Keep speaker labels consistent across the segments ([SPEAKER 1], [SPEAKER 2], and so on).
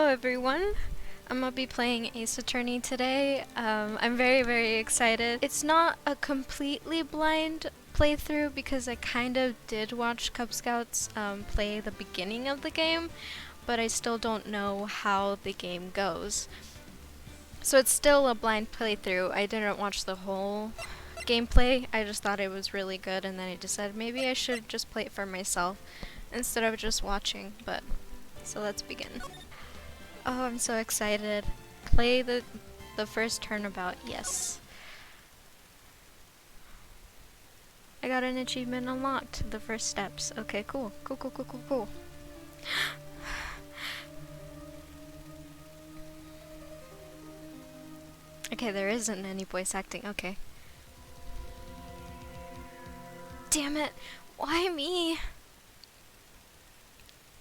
[SPEAKER 1] everyone. I'm gonna be playing Ace Attorney today. I'm very, very excited. It's not a completely blind playthrough because I kind of did watch Cub Scouts play the beginning of the game, but I still don't know how the game goes. So it's still a blind playthrough. I didn't watch the whole gameplay. I just thought it was really good, and then I decided maybe I should just play it for myself instead of just watching. But so let's begin. Oh, I'm so excited. Play the first turnabout. Yes. I got an achievement unlocked. The first steps. Okay, cool. Cool. Okay, there isn't any voice acting. Okay. Damn it. Why me?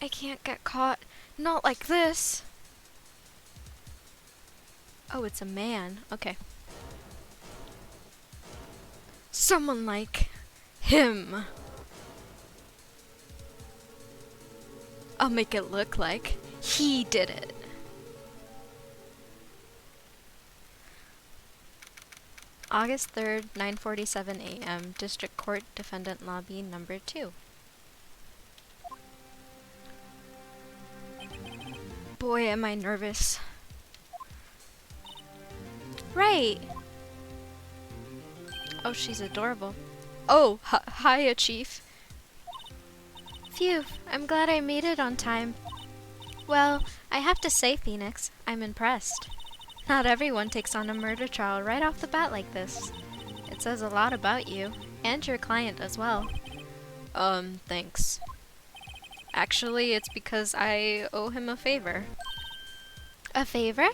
[SPEAKER 1] I can't get caught. Not like this. Oh, it's a man. Okay. Someone like him. I'll make it look like he did it. August 3rd, 9:47 a.m. District Court Defendant Lobby number 2. Boy, am I nervous. Right. Oh, she's adorable. Oh, hiya, Chief. Phew, I'm glad I made it on time. Well, I have to say, Phoenix, I'm impressed. Not everyone takes on a murder trial right off the bat like this. It says a lot about you, and your client as well. Thanks. Actually, it's because I owe him a favor. A favor?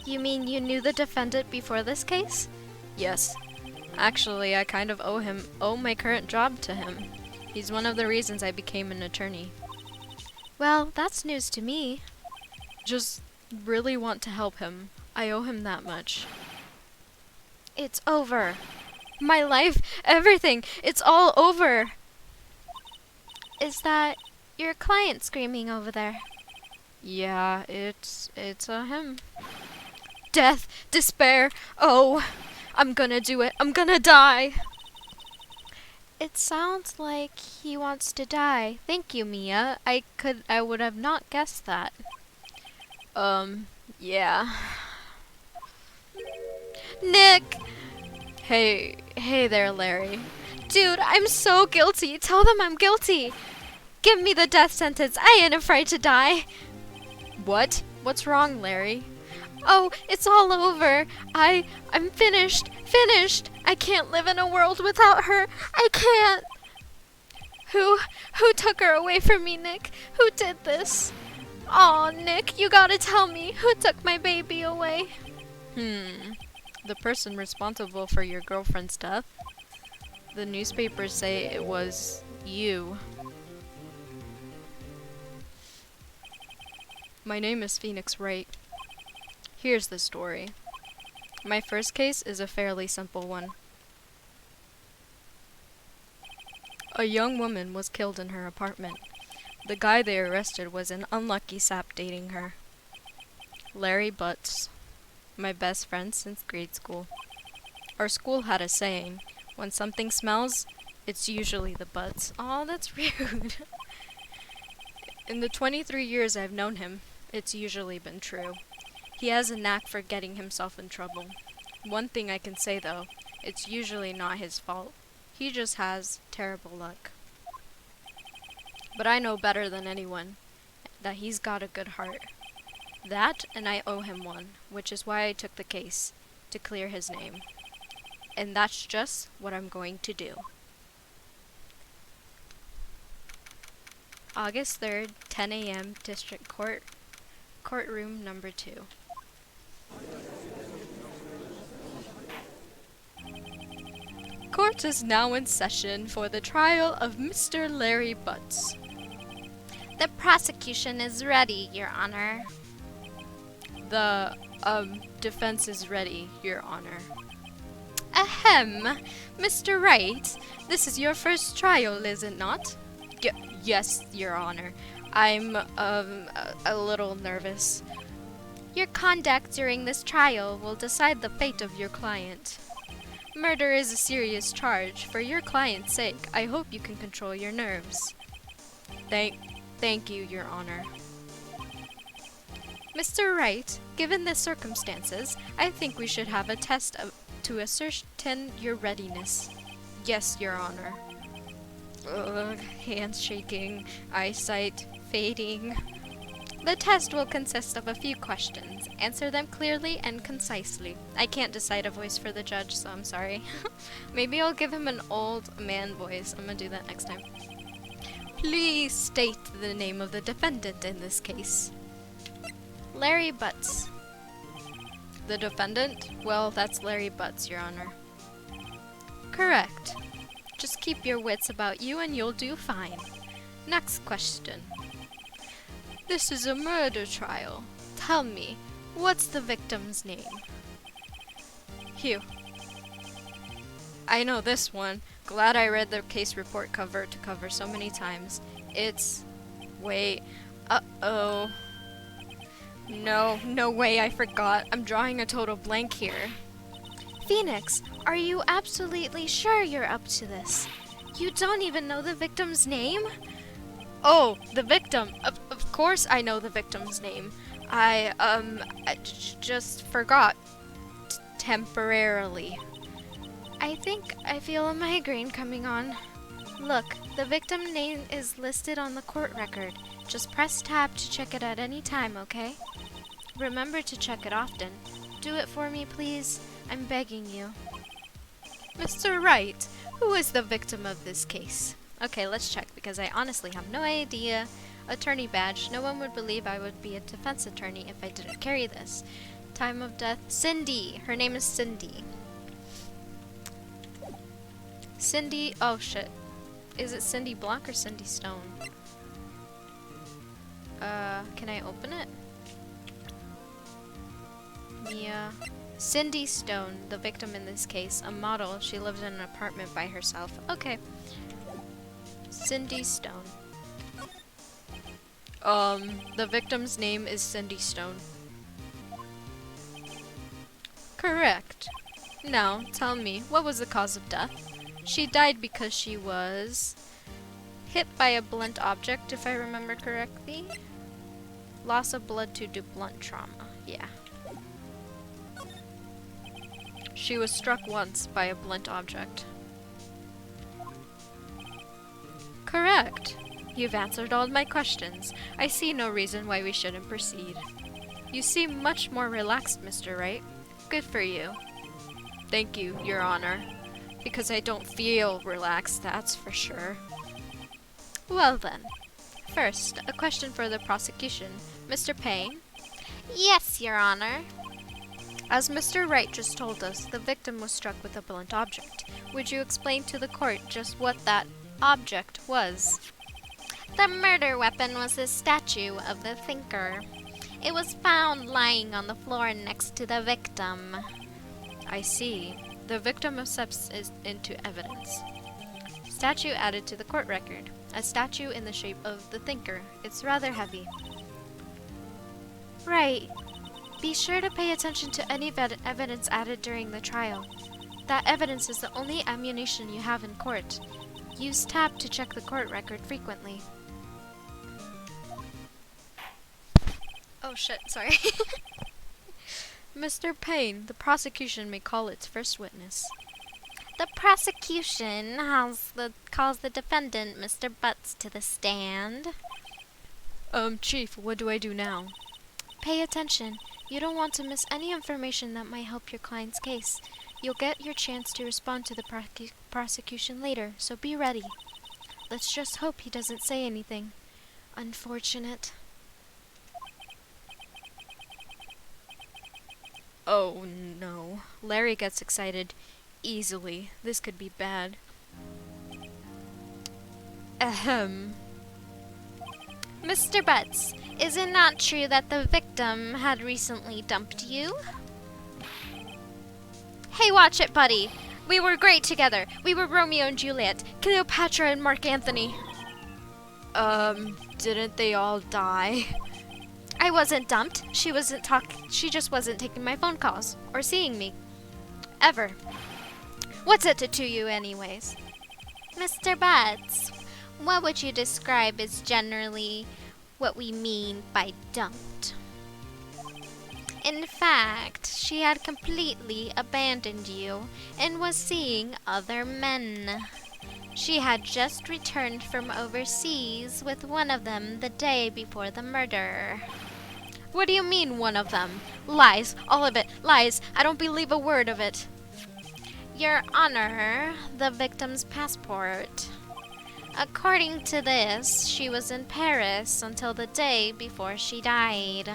[SPEAKER 1] You mean you knew the defendant before this case? Yes. Actually, I kind of owe my current job to him. He's one of the reasons I became an attorney. Well, that's news to me. Just really want to help him. I owe him that much. It's over. My life, everything, it's all over. Is that your client screaming over there? Yeah, it's him. Death, despair, oh, I'm gonna do it, I'm gonna die. It sounds like he wants to die. Thank you, Mia. I would have not guessed that. Yeah. Nick! Hey there, Larry. Dude, I'm so guilty. Tell them I'm guilty. Give me the death sentence. I ain't afraid to die. What? What's wrong, Larry? Oh, it's all over. I'm finished. Finished. I can't live in a world without her. I can't. Who took her away from me, Nick? Who did this? Aw, Nick, you gotta tell me. Who took my baby away? The person responsible for your girlfriend's death. The newspapers say it was you. My name is Phoenix Wright. Here's the story. My first case is a fairly simple one. A young woman was killed in her apartment. The guy they arrested was an unlucky sap dating her. Larry Butts, my best friend since grade school. Our school had a saying, when something smells, it's usually the butts. Aw, that's rude. In the 23 years I've known him, it's usually been true. He has a knack for getting himself in trouble. One thing I can say though, it's usually not his fault. He just has terrible luck. But I know better than anyone that he's got a good heart. That, and I owe him one, which is why I took the case, to clear his name. And that's just what I'm going to do. August 3rd, 10 a.m., District Court, Courtroom number 2. Court is now in session for the trial of Mr. Larry Butts. The prosecution is ready, Your Honor. The, defense is ready, Your Honor. Ahem! Mr. Wright, this is your first trial, is it not? Yes, Your Honor. I'm, a little nervous. Your conduct during this trial will decide the fate of your client. Murder is a serious charge. For your client's sake, I hope you can control your nerves. Thank you, Your Honor. Mr. Wright, given the circumstances, I think we should have a test to ascertain your readiness. Yes, Your Honor. Hands shaking, eyesight fading. The test will consist of a few questions. Answer them clearly and concisely. I can't decide a voice for the judge, so I'm sorry. Maybe I'll give him an old man voice. I'm gonna do that next time. Please state the name of the defendant in this case. Larry Butts. The defendant? Well, that's Larry Butts, Your Honor. Correct. Just keep your wits about you and you'll do fine. Next question. This is a murder trial. Tell me, what's the victim's name? Hugh. I know this one. Glad I read the case report cover to cover so many times. It's... Wait. Uh-oh. No way, I forgot. I'm drawing a total blank here. Phoenix, are you absolutely sure you're up to this? You don't even know the victim's name? Oh, the victim. Of course I know the victim's name. I just forgot. Temporarily. I think I feel a migraine coming on. Look, the victim name is listed on the court record. Just press tab to check it at any time, okay? Remember to check it often. Do it for me, please. I'm begging you. Mr. Wright, who is the victim of this case? Okay, let's check, because I honestly have no idea. Attorney badge. No one would believe I would be a defense attorney if I didn't carry this. Time of death. Cindy. Her name is Cindy. Cindy. Oh, shit. Is it Cindy Block or Cindy Stone? Can I open it? Mia. Cindy Stone, the victim in this case, a model. She lives in an apartment by herself. Okay. Cindy Stone. The victim's name is Cindy Stone. Correct. Now, tell me, what was the cause of death? She died because she was hit by a blunt object, if I remember correctly. Loss of blood due to blunt trauma. Yeah. She was struck once by a blunt object. Correct. You've answered all my questions. I see no reason why we shouldn't proceed. You seem much more relaxed, Mr. Wright. Good for you. Thank you, Your Honor. Because I don't feel relaxed, that's for sure. Well then. First, a question for the prosecution. Mr. Payne? Yes, Your Honor. As Mr. Wright just told us, the victim was struck with a blunt object. Would you explain to the court just what that object was? The murder weapon was a statue of the thinker. It was found lying on the floor next to the victim. I see. The victim accepts it into evidence. Statue added to the court record. A statue in the shape of the thinker. It's rather heavy. Right. Be sure to pay attention to any evidence added during the trial. That evidence is the only ammunition you have in court. Use tab to check the court record frequently. Oh shit, sorry. Mr. Payne, the prosecution may call its first witness. The prosecution calls the defendant, Mr. Butts, to the stand. Chief, what do I do now? Pay attention. You don't want to miss any information that might help your client's case. You'll get your chance to respond to the prosecution later, so be ready. Let's just hope he doesn't say anything. Unfortunate. Oh no. Larry gets excited easily. This could be bad. Ahem. Mr. Butts, is it not true that the victim had recently dumped you? Hey, watch it, buddy. We were great together. We were Romeo and Juliet, Cleopatra and Mark Antony. Didn't they all die? I wasn't dumped. She just wasn't taking my phone calls or seeing me. Ever. What's it to you anyways? Mr. Butts, what would you describe as generally what we mean by dumped? In fact, she had completely abandoned you and was seeing other men. She had just returned from overseas with one of them the day before the murder. What do you mean, one of them? Lies. All of it. Lies. I don't believe a word of it. Your Honor, the victim's passport. According to this, she was in Paris until the day before she died.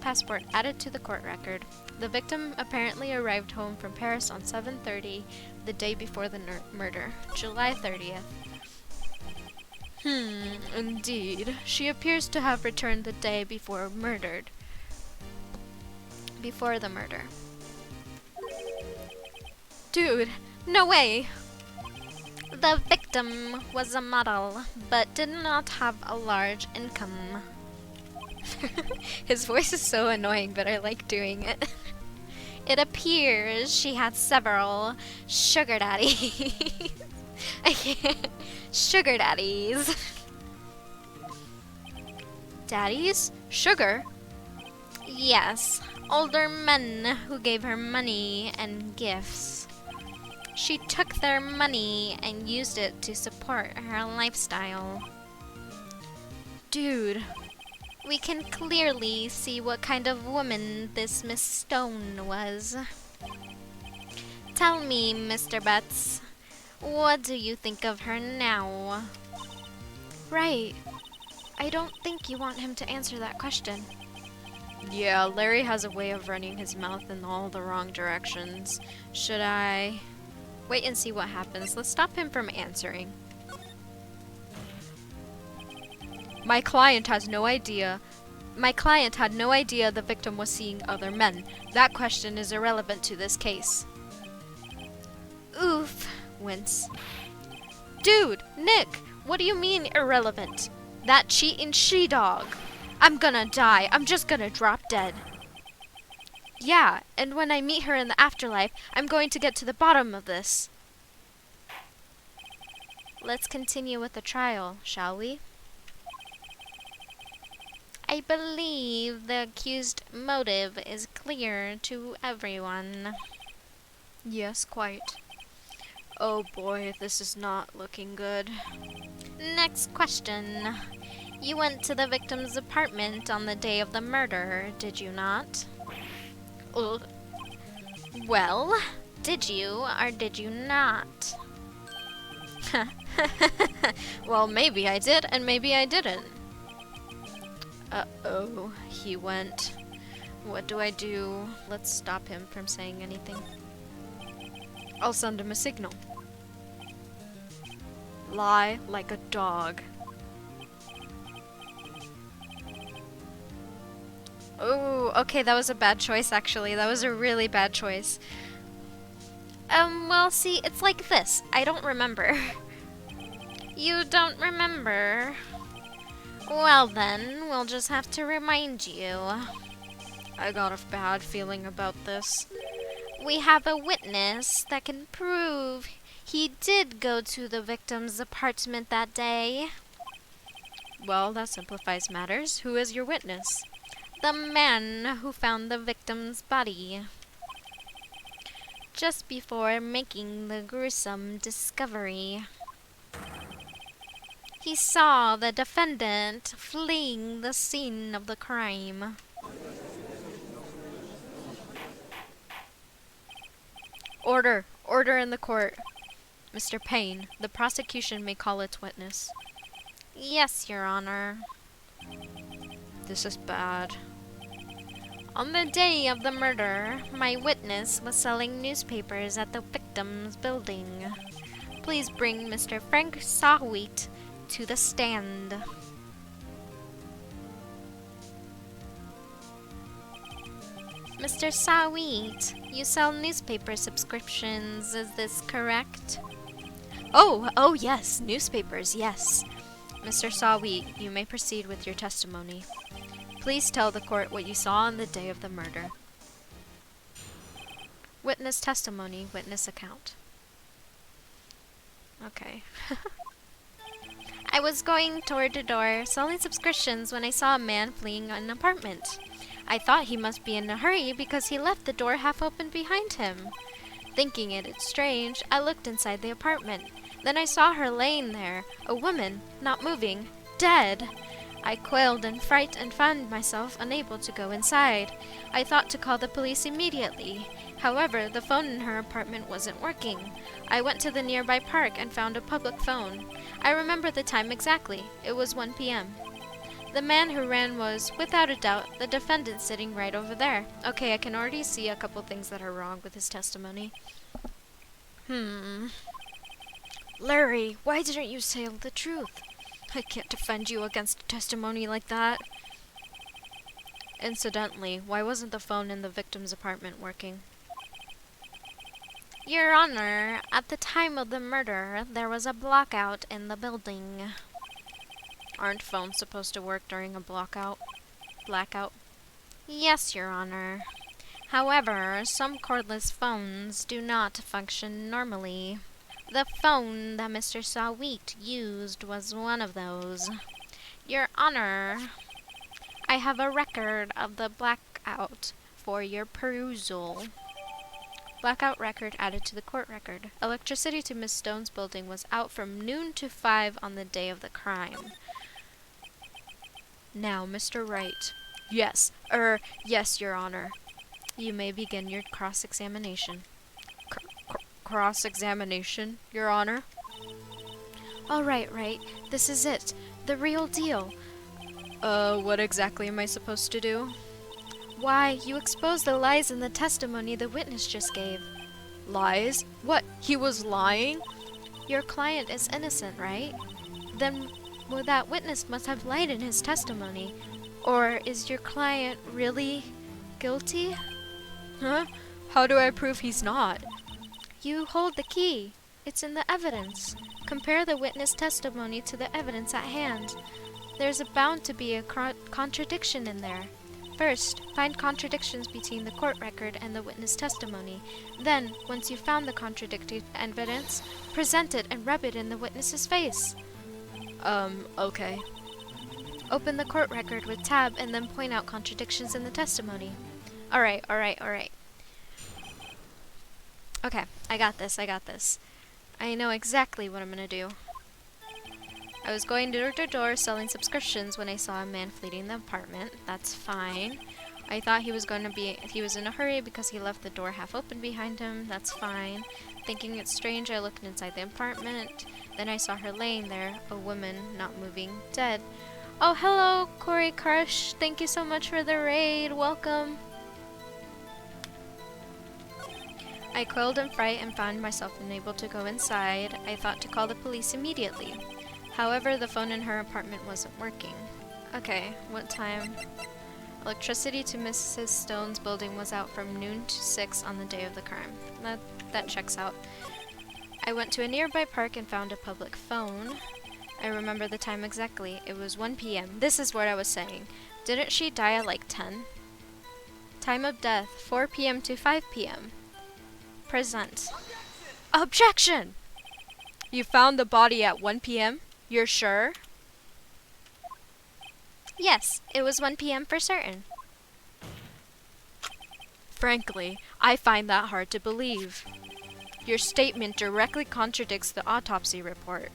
[SPEAKER 1] Passport added to the court record. The victim apparently arrived home from Paris on 7:30, the day before the murder, July 30th. Indeed. She appears to have returned the day before the murder. Dude, no way! The victim was a model, but did not have a large income. His voice is so annoying, but I like doing it. It appears she had several sugar daddies. I can't. Sugar daddies. Daddies? Sugar? Yes, older men who gave her money and gifts. She took their money and used it to support her lifestyle. Dude, we can clearly see what kind of woman this Miss Stone was. Tell me, Mr. Butts, what do you think of her now? Right. I don't think you want him to answer that question. Yeah, Larry has a way of running his mouth in all the wrong directions. Should I wait and see what happens? Let's stop him from answering. My client had no idea the victim was seeing other men. That question is irrelevant to this case. Oof, wince. Dude, Nick, what do you mean irrelevant? That cheating she-dog. I'm gonna die. I'm just gonna drop dead. Yeah, and when I meet her in the afterlife, I'm going to get to the bottom of this. Let's continue with the trial, shall we? I believe the accused motive is clear to everyone. Yes, quite. Oh boy, this is not looking good. Next question. You went to the victim's apartment on the day of the murder, did you not? Well, did you or did you not? Well, maybe I did and maybe I didn't. Uh-oh, he went. What do I do? Let's stop him from saying anything. I'll send him a signal. Lie like a dog. Oh, okay, that was a bad choice, actually. That was a really bad choice. Well, see, it's like this. I don't remember. You don't remember? Well then, we'll just have to remind you. I got a bad feeling about this. We have a witness that can prove he did go to the victim's apartment that day. Well, that simplifies matters. Who is your witness? The man who found the victim's body just before making the gruesome discovery. He saw the defendant fleeing the scene of the crime. Order! Order in the court. Mr. Payne, the prosecution may call its witness. Yes, Your Honor. This is bad. On the day of the murder, my witness was selling newspapers at the victim's building. Please bring Mr. Frank Sawheat to the stand. Mr. Sawheat, you sell newspaper subscriptions, is this correct? Oh yes, newspapers, yes. Mr. Sawheat, you may proceed with your testimony. Please tell the court what you saw on the day of the murder. Witness testimony, witness account. Okay. I was going door to door selling subscriptions when I saw a man fleeing an apartment. I thought he must be in a hurry because he left the door half open behind him. Thinking it strange, I looked inside the apartment. Then I saw her laying there, a woman, not moving, dead. I quailed in fright and found myself unable to go inside. I thought to call the police immediately. However, the phone in her apartment wasn't working. I went to the nearby park and found a public phone. I remember the time exactly. It was 1 p.m. The man who ran was, without a doubt, the defendant sitting right over there. Okay, I can already see a couple things that are wrong with his testimony. Larry, why didn't you say the truth? I can't defend you against a testimony like that. Incidentally, why wasn't the phone in the victim's apartment working? Your Honor, at the time of the murder, there was a blackout in the building. Aren't phones supposed to work during a blackout? Yes, Your Honor. However, some cordless phones do not function normally. The phone that Mr. Sawheat used was one of those. Your Honor, I have a record of the blackout for your perusal. Blackout record added to the court record. Electricity to Miss Stone's building was out from noon to 5 on the day of the crime. Now, Mr. Wright. Yes, Your Honor. You may begin your cross-examination. Cross-examination, Your Honor? All right. This is it. The real deal. What exactly am I supposed to do? Why, you exposed the lies in the testimony the witness just gave. Lies? What? He was lying? Your client is innocent, right? Then that witness must have lied in his testimony. Or is your client really guilty? Huh? How do I prove he's not? You hold the key. It's in the evidence. Compare the witness testimony to the evidence at hand. There's bound to be a contradiction in there. First, find contradictions between the court record and the witness testimony. Then, once you've found the contradictory evidence, present it and rub it in the witness's face. Okay. Open the court record with tab and then point out contradictions in the testimony. Alright. Okay, I got this. I know exactly what I'm gonna do. I was going door to door selling subscriptions when I saw a man fleeing the apartment. That's fine. I thought he was in a hurry because he left the door half open behind him. That's fine. Thinking it's strange, I looked inside the apartment. Then I saw her laying there, a woman, not moving, dead. Oh, hello, Corey Crush. Thank you so much for the raid. Welcome. I quailed in fright and found myself unable to go inside. I thought to call the police immediately. However, the phone in her apartment wasn't working. Okay, what time? Electricity to Mrs. Stone's building was out from noon to 6 on the day of the crime. That checks out. I went to a nearby park and found a public phone. I remember the time exactly. It was 1 p.m. This is what I was saying. Didn't she die at like 10? Time of death, 4 p.m. to 5 p.m. Present. Objection! You found the body at 1 p.m.? You're sure? Yes, it was 1 p.m. for certain. Frankly, I find that hard to believe. Your statement directly contradicts the autopsy report.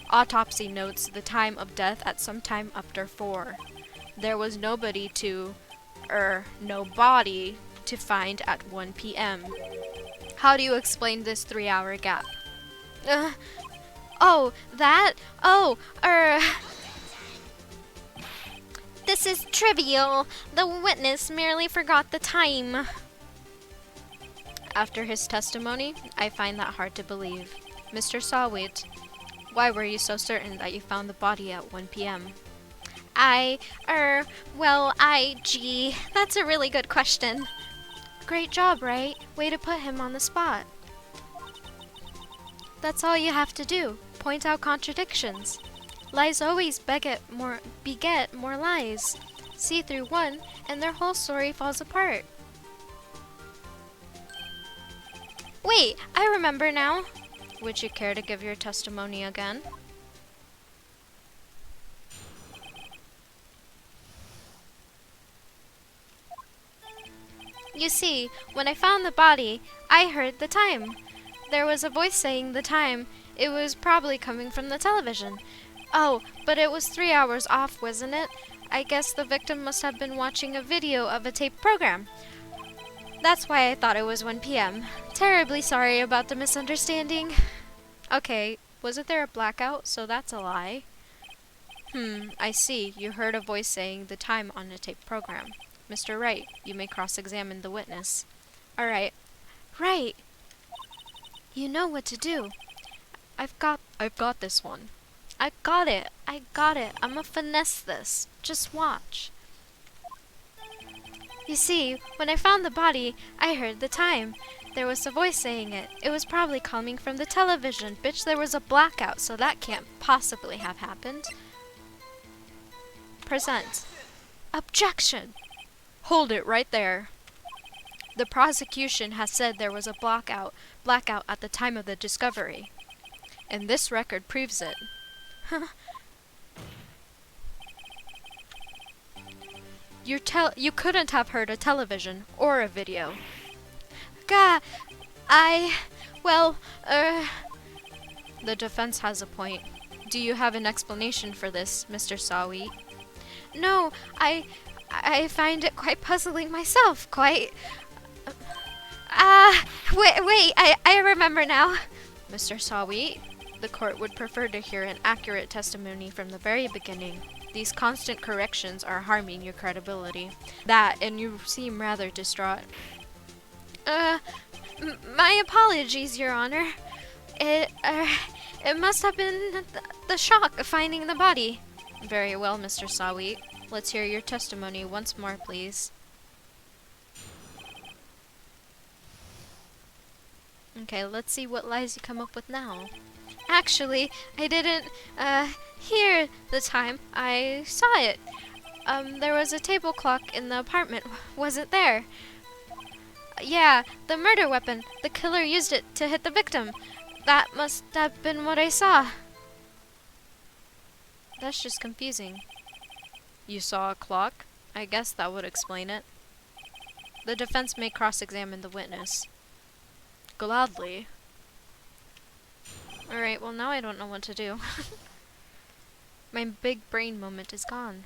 [SPEAKER 1] Autopsy notes the time of death at some time after 4. There was no body to find at 1 p.m. How do you explain this 3-hour gap? This is trivial. The witness merely forgot the time. After his testimony, I find that hard to believe. Mr. Sawheat, why were you so certain that you found the body at 1 p.m.? Gee, that's a really good question. Great job, right? Way to put him on the spot. That's all you have to do. point out contradictions. Lies always beget more lies. See through one, and their whole story falls apart. Wait, I remember now. Would you care to give your testimony again? You see, when I found the body, I heard the time. There was a voice saying the time. It was probably coming from the television. Oh, but it was 3 hours off, wasn't it? I guess the victim must have been watching a video of a taped program. That's why I thought it was 1 p.m. Terribly sorry about the misunderstanding. Okay, wasn't there a blackout? So that's a lie. I see. You heard a voice saying the time on a taped program. Mr. Wright, you may cross-examine the witness. All right. Right. You know what to do. I've got this one. I got it. I'ma finesse this. Just watch. You see, when I found the body, I heard the time. There was a voice saying it. It was probably coming from the television. Bitch, there was a blackout, so that can't possibly have happened. Present. Objection! Hold it right there. The prosecution has said there was a blackout at the time of the discovery. And this record proves it. You couldn't have heard a television or a video. The defense has a point. Do you have an explanation for this, Mr. Sawi? No, I find it quite puzzling myself, quite. Wait, I remember now. Mr. Sawi, the court would prefer to hear an accurate testimony from the very beginning. These constant corrections are harming your credibility. That, and you seem rather distraught. My apologies, Your Honor. It must have been the shock of finding the body. Very well, Mr. Sawi. Let's hear your testimony once more, please. Okay, let's see what lies you come up with now. Actually, I didn't, hear the time. I saw it. There was a table clock in the apartment. Was it there? Yeah, the murder weapon. The killer used it to hit the victim. That must have been what I saw. That's just confusing. You saw a clock? I guess that would explain it. The defense may cross-examine the witness. Gladly. Alright, well now I don't know what to do. My big brain moment is gone.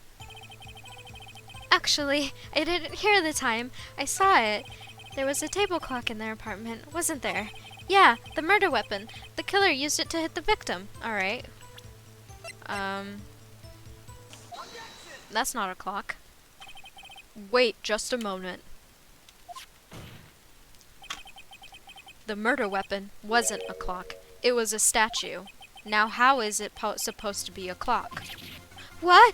[SPEAKER 1] Actually, I didn't hear the time. I saw it. There was a table clock in their apartment, wasn't there? Yeah, the murder weapon. The killer used it to hit the victim. Alright. That's not a clock. Wait just a moment. The murder weapon wasn't a clock. It was a statue. Now how is it supposed to be a clock? What?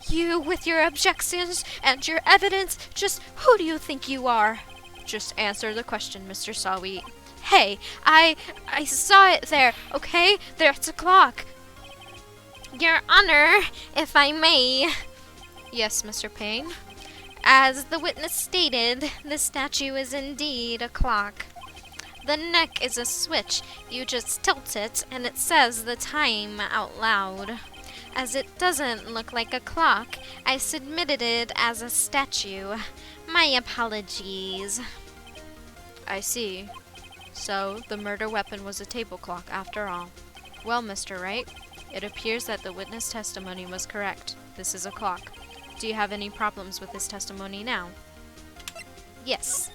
[SPEAKER 1] You with your objections and your evidence, just who do you think you are? Just answer the question, Mr. Sawi. Hey, I saw it there, okay? There's a clock. Your Honor, if I may. Yes, Mr. Payne. As the witness stated, the statue is indeed a clock. The neck is a switch. You just tilt it, and it says the time out loud. As it doesn't look like a clock, I submitted it as a statue. My apologies. I see. So, the murder weapon was a table clock after all. Well, Mr. Wright, it appears that the witness testimony was correct. This is a clock. Do you have any problems with this testimony now? Yes.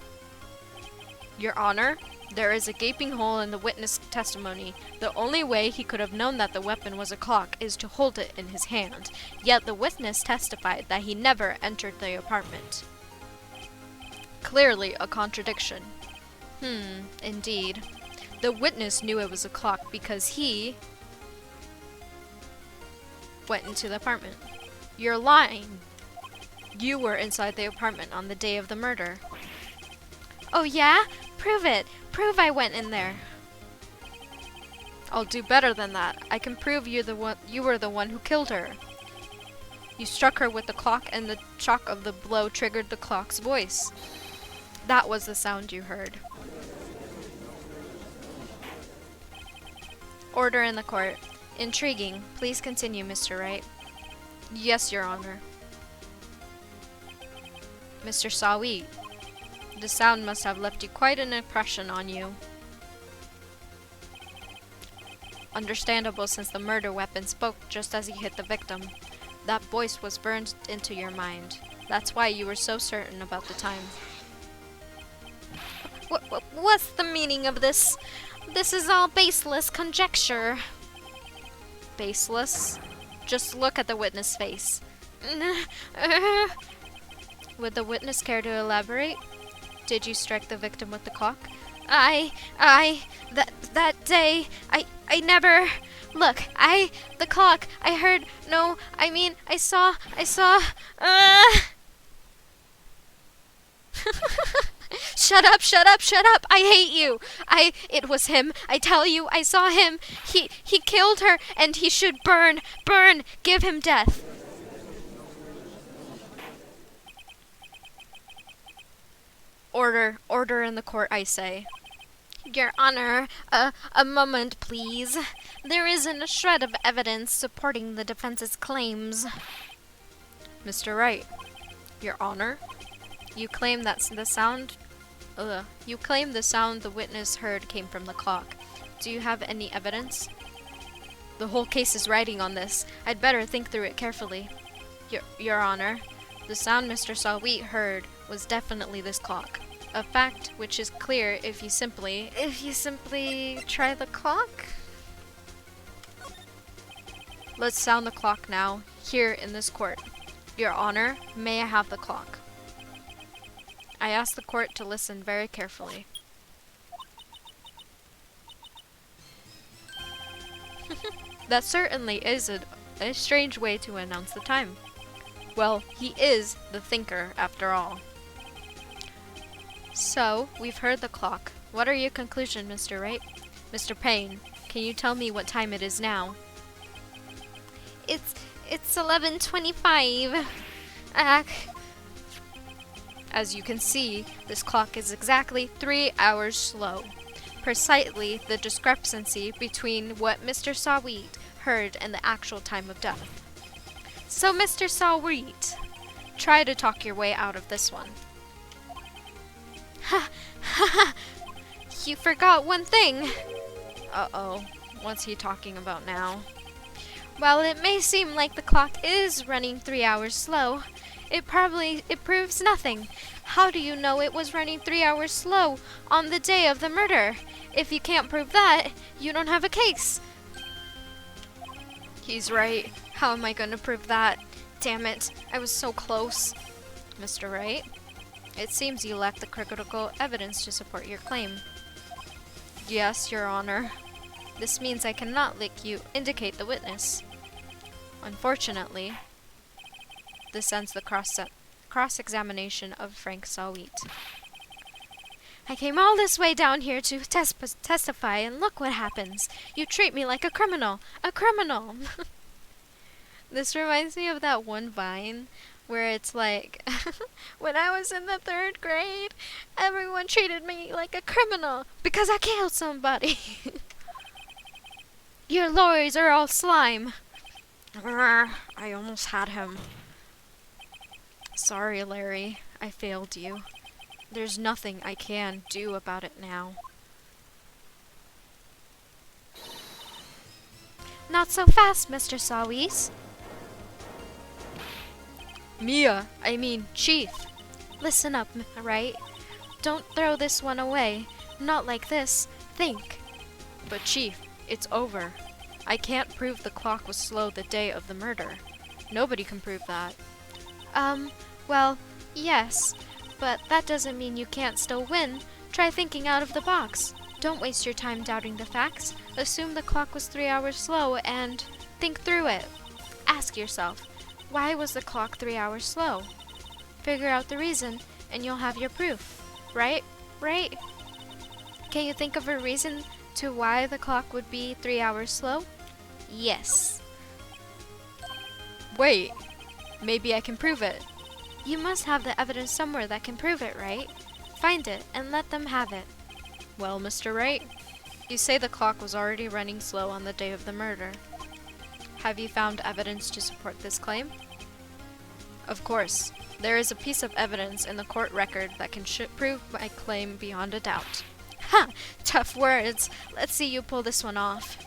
[SPEAKER 1] Your Honor, there is a gaping hole in the witness testimony. The only way he could have known that the weapon was a clock is to hold it in his hand. Yet the witness testified that he never entered the apartment. Clearly a contradiction. Indeed. The witness knew it was a clock because he went into the apartment. You're lying. You were inside the apartment on the day of the murder. Oh yeah? Prove it. Prove I went in there. I'll do better than that. I can prove you were the one who killed her. You struck her with the clock, and the shock of the blow triggered the clock's voice. That was the sound you heard. Order in the court. Intriguing. Please continue, Mr. Wright. Yes, Your Honor. Mr. Saweet, the sound must have left you quite an impression on you. Understandable, since the murder weapon spoke just as he hit the victim. That voice was burned into your mind. That's why you were so certain about the time. What's the meaning of this? This is all baseless conjecture. Baseless? Just look at the witness' face. Would the witness care to elaborate? Did you strike the victim with the clock? That day, I never... Look, the clock, I heard, no, I mean, I saw, Shut up, I hate you. It was him, I tell you, I saw him. He killed her, and he should burn, give him death. Order in the court, I say. Your Honor, a moment, please. There isn't a shred of evidence supporting the defense's claims. Mr. Wright, Your Honor, you claim that the sound the witness heard came from the clock. Do you have any evidence? The whole case is riding on this. I'd better think through it carefully. Your Honor, the sound Mr. Saweet heard was definitely this clock. A fact which is clear if you simply try the clock? Let's sound the clock now, here in this court. Your Honor, may I have the clock? I ask the court to listen very carefully. That certainly is a strange way to announce the time. Well, he is the thinker, after all. So, we've heard the clock. What are your conclusions, Mr. Wright? Mr. Payne, can you tell me what time it is now? It's 11:25. As you can see, this clock is exactly 3 hours slow. Precisely the discrepancy between what Mr. Saweet heard and the actual time of death. So, Mr. Saweet, try to talk your way out of this one. You forgot one thing. Uh-oh, what's he talking about now? Well, it may seem like the clock is running 3 hours slow. It proves nothing. How do you know it was running 3 hours slow on the day of the murder? If you can't prove that, you don't have a case. He's right. How am I going to prove that? Damn it, I was so close. Mr. Wright, it seems you lack the critical evidence to support your claim. Yes, Your Honor. This means I cannot let you indicate the witness. Unfortunately, this ends the cross-examination of Frank Saweet. I came all this way down here to testify, and look what happens. You treat me like a criminal. A criminal! This reminds me of that one Vine where it's like, when I was in the 3rd grade, everyone treated me like a criminal because I killed somebody. Your lawyers are all slime. I almost had him. Sorry, Larry. I failed you. There's nothing I can do about it now. Not so fast, Mr. Saweet. Mia, I mean, Chief. Listen up, right? Don't throw this one away. Not like this. Think. But Chief, it's over. I can't prove the clock was slow the day of the murder. Nobody can prove that. Well, yes. But that doesn't mean you can't still win. Try thinking out of the box. Don't waste your time doubting the facts. Assume the clock was 3 hours slow and think through it. Ask yourself, why was the clock 3 hours slow? Figure out the reason and you'll have your proof. Right? Right? Can you think of a reason To why the clock would be 3 hours slow? Yes. Wait, maybe I can prove it. You must have the evidence somewhere that can prove it, right? Find it and let them have it. Well, Mr. Wright, you say the clock was already running slow on the day of the murder. Have you found evidence to support this claim? Of course. There is a piece of evidence in the court record that can prove my claim beyond a doubt. Ha! Tough words. Let's see you pull this one off.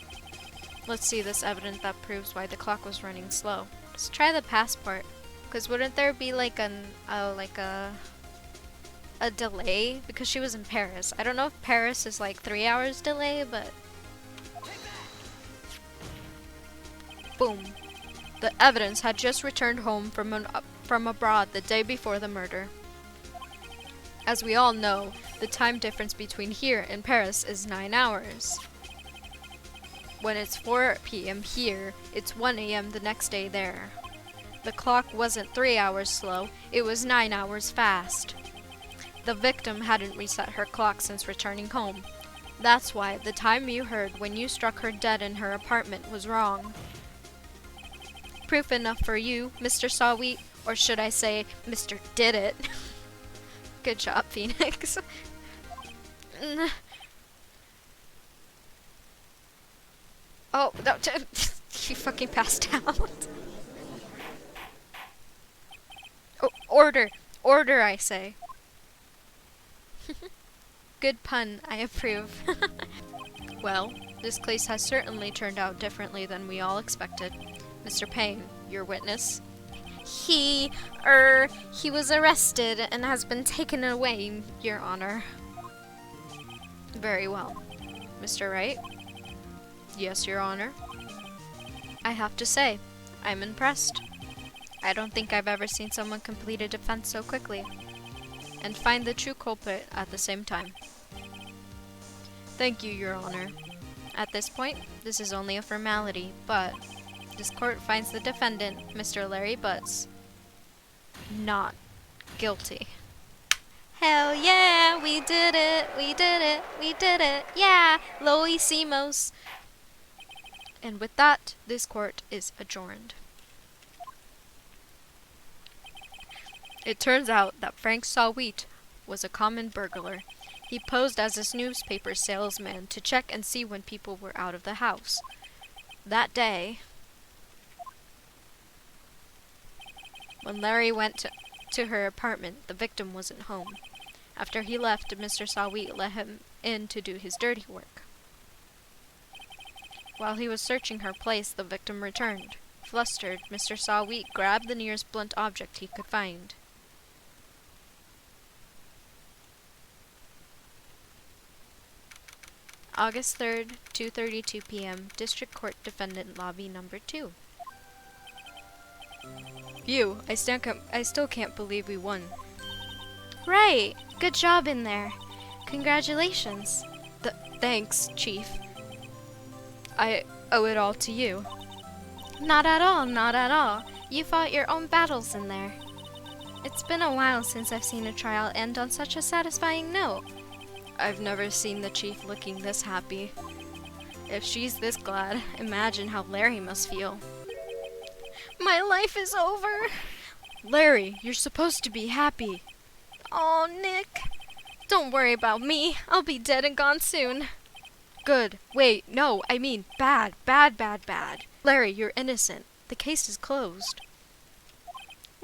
[SPEAKER 1] Let's see this evidence that proves why the clock was running slow. Let's try the passport. Because wouldn't there be like a delay? Because she was in Paris. I don't know if Paris is like 3 hours delay, but... Boom. The evidence had just returned home from abroad the day before the murder. As we all know, the time difference between here and Paris is 9 hours. When it's 4 p.m. here, it's 1 a.m. the next day there. The clock wasn't 3 hours slow, it was 9 hours fast. The victim hadn't reset her clock since returning home. That's why the time you heard when you struck her dead in her apartment was wrong. Proof enough for you, Mr. Sawwheat, or should I say, Mr. Did It. Good job, Phoenix. Oh, no, he fucking passed out. Oh, order! Order, I say. Good pun, I approve. Well, this case has certainly turned out differently than we all expected. Mr. Payne, your witness. He was arrested and has been taken away, Your Honor. Very well. Mr. Wright? Yes, Your Honor. I have to say, I'm impressed. I don't think I've ever seen someone complete a defense so quickly, and find the true culprit at the same time. Thank you, Your Honor. At this point, this is only a formality, but this court finds the defendant, Mr. Larry Butts, not guilty. Hell yeah, we did it, we did it, we did it, yeah, lo hicimos. And with that, this court is adjourned. It turns out that Frank Sawwheat was a common burglar. He posed as a newspaper salesman to check and see when people were out of the house. That day, when Larry went to her apartment, the victim wasn't home. After he left, Mr. Sawwheat let him in to do his dirty work. While he was searching her place, the victim returned. Flustered, Mr. Sawwheat grabbed the nearest blunt object he could find. August 3rd, 2:32 p.m., District Court Defendant Lobby Number 2. Phew, I still can't believe we won. Right! Good job in there. Congratulations. Thanks, Chief. I owe it all to you. Not at all, not at all. You fought your own battles in there. It's been a while since I've seen a trial end on such a satisfying note. I've never seen the Chief looking this happy. If she's this glad, imagine how Larry must feel. My life is over! Larry, you're supposed to be happy. Aw, Nick. Don't worry about me. I'll be dead and gone soon. Good. Wait, no, I mean bad, bad, bad, bad. Larry, you're innocent. The case is closed.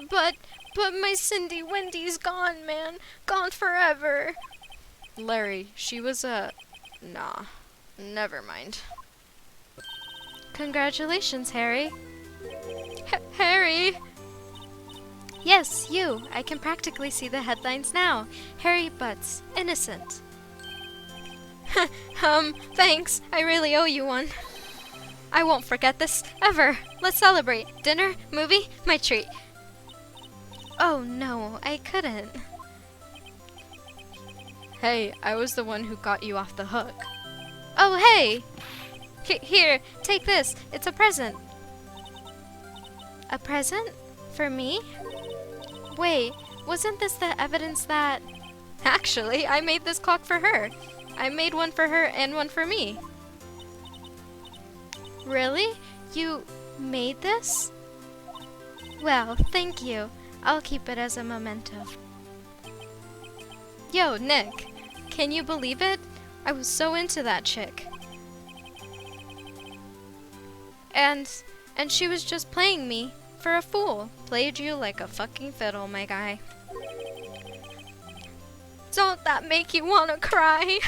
[SPEAKER 1] But my Cindy Wendy's gone, man. Gone forever. Larry, she was nah. Never mind. Congratulations, Harry. Harry! Yes, you. I can practically see the headlines now. Harry Butts, innocent. Thanks. I really owe you one. I won't forget this, ever. Let's celebrate. Dinner? Movie? My treat. Oh no, I couldn't. Hey, I was the one who got you off the hook. Oh, hey! Here, take this. It's a present. A present? For me? Wait, wasn't this the evidence that... Actually, I made this clock for her. I made one for her and one for me. Really? You made this? Well, thank you. I'll keep it as a memento. Yo, Nick, can you believe it? I was so into that chick. And she was just playing me for a fool. Played you like a fucking fiddle, my guy. Don't that make you wanna cry?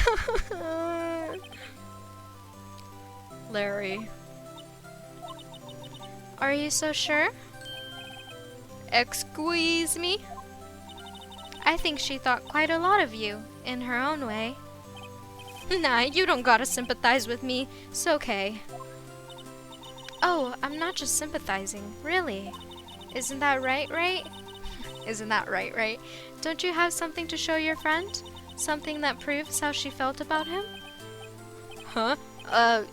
[SPEAKER 1] Larry. Are you so sure? Excuse me? I think she thought quite a lot of you, in her own way. Nah, you don't gotta sympathize with me. It's okay. Oh, I'm not just sympathizing, really. Isn't that right? Isn't that right? Don't you have something to show your friend? Something that proves how she felt about him? Huh?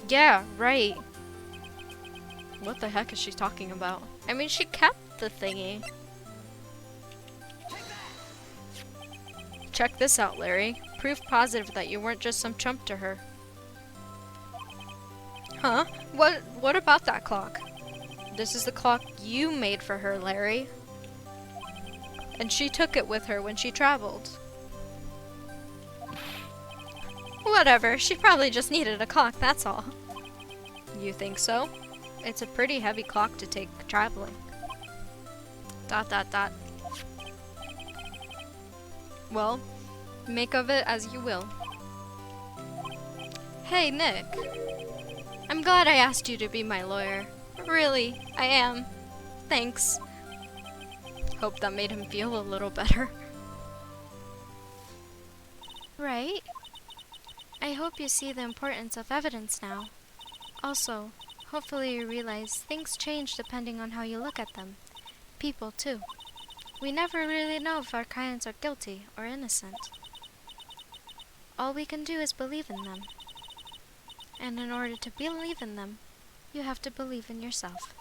[SPEAKER 1] Yeah, right. What the heck is she talking about? I mean, she kept the thingy. Check this out, Larry. Proof positive that you weren't just some chump to her. Huh? What about that clock? This is the clock you made for her, Larry. And she took it with her when she traveled. Whatever, she probably just needed a clock, that's all. You think so? It's a pretty heavy clock to take traveling. ... Well, make of it as you will. Hey, Nick. I'm glad I asked you to be my lawyer. Really, I am. Thanks. Hope that made him feel a little better. Right? I hope you see the importance of evidence now. Also, hopefully you realize things change depending on how you look at them. People, too. We never really know if our clients are guilty or innocent. All we can do is believe in them. And in order to believe in them, you have to believe in yourself.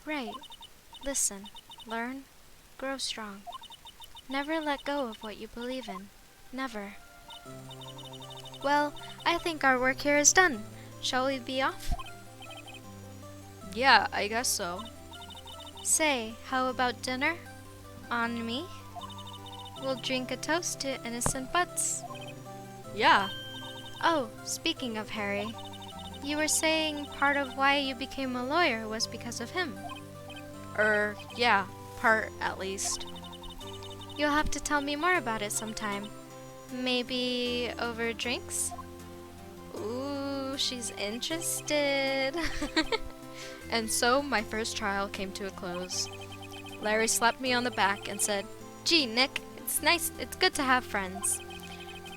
[SPEAKER 1] Right. Listen, learn, grow strong. Never let go of what you believe in. Never. Well, I think our work here is done. Shall we be off? Yeah, I guess so. Say, how about dinner? On me? We'll drink a toast to innocent butts. Yeah. Oh, speaking of Harry, you were saying part of why you became a lawyer was because of him. Yeah, part at least. You'll have to tell me more about it sometime. Maybe over drinks? Ooh, she's interested. And so my first trial came to a close. Larry slapped me on the back and said, "Gee, Nick, it's good to have friends.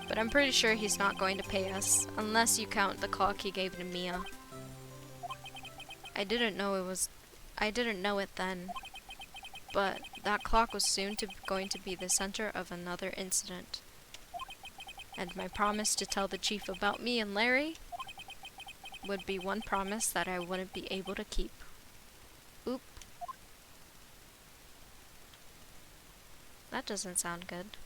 [SPEAKER 1] But I'm pretty sure he's not going to pay us, unless you count the clock he gave to Mia." I didn't know it then, but that clock was soon going to be the center of another incident. And my promise to tell the chief about me and Larry would be one promise that I wouldn't be able to keep. Oop. That doesn't sound good.